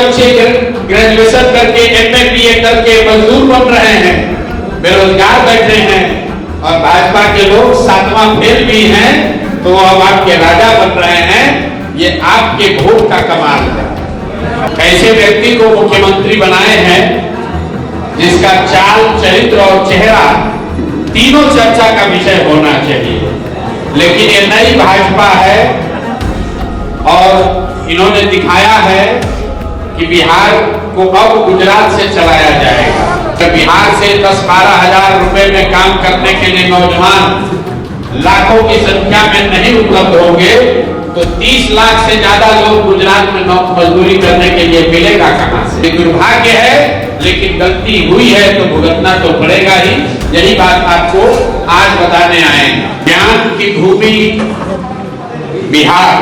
बच्चे ग्रेजुएशन करके MA BA करके मजदूर बन रहे हैं, बेरोजगार बैठे हैं, और भाजपा के लोग 7वां फेल भी हैं तो अब आपके राजा बन रहे हैं। ये आपके वोट का कमाल है। ऐसे व्यक्ति को मुख्यमंत्री बनाए हैं जिसका चाल, चरित्र और चेहरा तीनों चर्चा का विषय होना चाहिए। लेकिन ये नई भाजपा है और इन्होंने दिखाया है कि बिहार को अब गुजरात से चलाया जाएगा। तो बिहार से 10-12 हजार रुपए में काम करने के लिए नौजवान लाखों की संख्या में नहीं उपलब्ध होंगे तो 30 लाख से ज्यादा लोग गुजरात में मजदूरी करने के लिए मिलेगा कहां से? दुर्भाग्य है, लेकिन गलती हुई है तो भुगतना तो पड़ेगा ही। यही बात आपको आज बताने आए हैं। ज्ञान की भूमि बिहार,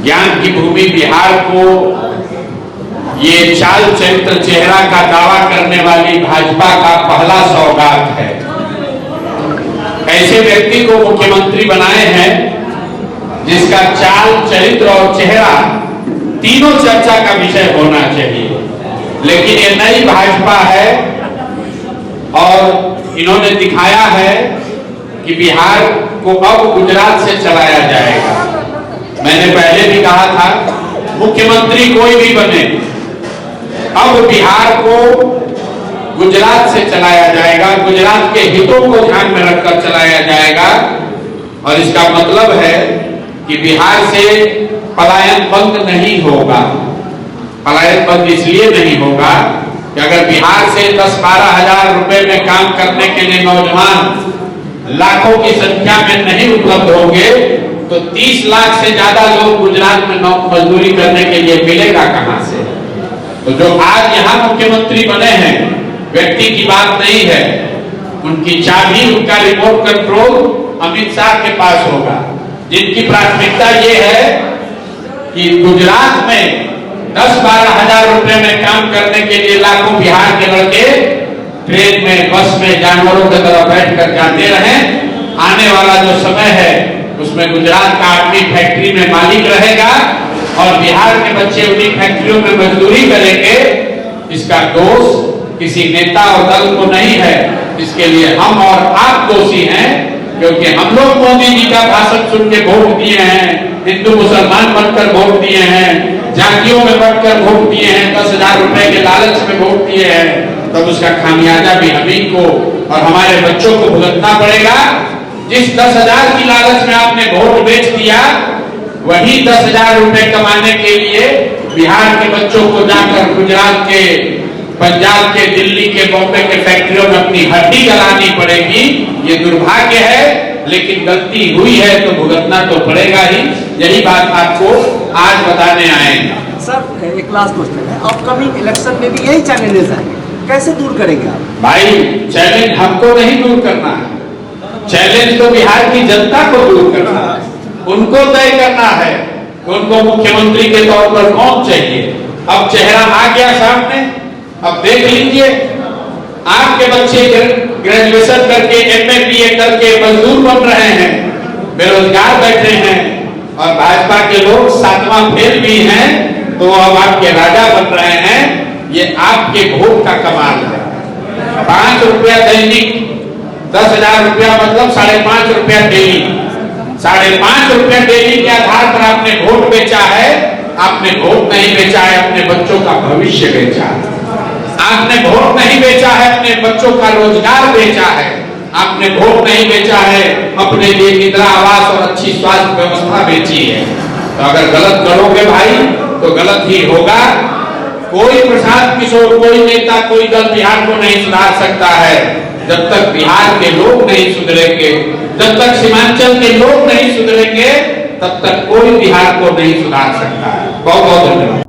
ज्ञान की भूमि बिहार को ये चाल, चरित्र, चेहरा का दावा करने वाली भाजपा का पहला सौगात है। ऐसे व्यक्ति को मुख्यमंत्री बनाए हैं जिसका चाल, चरित्र और चेहरा तीनों चर्चा का विषय होना चाहिए। लेकिन ये नई भाजपा है और इन्होंने दिखाया है कि बिहार को अब गुजरात से चलाया जाएगा। मैंने पहले भी कहा था, मुख्यमंत्री कोई भी बने, अब बिहार को गुजरात से चलाया जाएगा, गुजरात के हितों को ध्यान में रखकर चलाया जाएगा। और इसका मतलब है कि बिहार से पलायन बंद नहीं होगा। पलायन बंद इसलिए नहीं होगा कि अगर बिहार से 10-12 हजार रुपए में काम करने के लिए नौजवान लाखों की संख्या में नहीं उपलब्ध होंगे तो 30 लाख से ज्यादा लोग गुजरात में मजदूरी करने के लिए मिलेगा कहां से? तो जो आज यहां मुख्यमंत्री बने हैं, व्यक्ति की बात नहीं है, उनकी चाबी, उनका रिमोट कंट्रोल अमित शाह के पास होगा, जिनकी प्राथमिकता ये है कि गुजरात में 10-12 हजार रुपए में काम करने के लिए लाखों बिहार के लड़के ट्रेन में, बस में जानवरों की तरह बैठकर जाते रहें। आने वाला जो समय है उसमें गुजरात का आदमी फैक्ट्री में मालिक रहेगा और बिहार के बच्चे उन्हीं फैक्ट्रियों में मजदूरी करेंगे। इसका दोष किसी नेता और दल को नहीं है, इसके लिए हम और आप दोषी हैं, क्योंकि हम लोग मोदी जी का भाषण सुन के वोट दिए हैं, हिंदू मुसलमान बनकर वोट दिए हैं, जातियों में बढ़कर वोट दिए हैं, 10,000 रुपए के लालच में वोट दिए हैं, तब उसका खामियाजा भी हम ही को और हमारे बच्चों को भुगतना पड़ेगा। जिस 10,000 की लालच में आपने वोट बेच दिया, वही 10,000 रुपए कमाने के लिए बिहार के बच्चों को जाकर गुजरात के, पंजाब के, दिल्ली के, बॉम्बे के फैक्ट्रियों में अपनी हड्डी गलानी पड़ेगी। ये दुर्भाग्य है, लेकिन गलती हुई है तो भुगतना तो पड़ेगा ही। यही बात आपको आज बताने आए हैं। सर, एक लास्ट क्वेश्चन है, अपकमिंग इलेक्शन में भी यही चैलेंजेस आएंगे, कैसे दूर करेंगे आप? भाई, चैलेंज हमको नहीं दूर करना है, चैलेंज तो बिहार की जनता को दूर करना है, उनको तय करना है कि उनको मुख्यमंत्री के तौर पर कौन चाहिए। अब चेहरा आ गया सामने, अब देख लीजिए, आपके बच्चे ग्रेजुएशन करके एमए बीए करके मजदूर बन रहे हैं, बेरोजगार बैठे हैं, और भाजपा के लोग 7वां फेल भी हैं तो अब आपके राजा बन रहे हैं। ये आपके वोट का कमाल है। 5 रुपया दैनिक, 10,000 रुपया मतलब 5.5 रुपया डेली, 5.5 रुपया डेली के आधार पर आपने वोट बेचा है। आपने वोट नहीं बेचा है, अपने बच्चों का भविष्य बेचा है। आपने वोट नहीं बेचा है, अपने बच्चों का रोजगार बेचा है। आपने वोट नहीं बेचा है, अपने लिए इंदिरा आवास और अच्छी स्वास्थ्य व्यवस्था बेची है। तो अगर गलत करोगे भाई तो गलत ही होगा। कोई प्रशांत किशोर, कोई नेता, कोई दल बिहार को नहीं सुधार सकता है जब तक बिहार के लोग नहीं सुधरेंगे, जब तक सीमांचल के लोग नहीं सुधरेंगे, तब तक कोई बिहार को नहीं सुधार सकता है। बहुत बहुत धन्यवाद।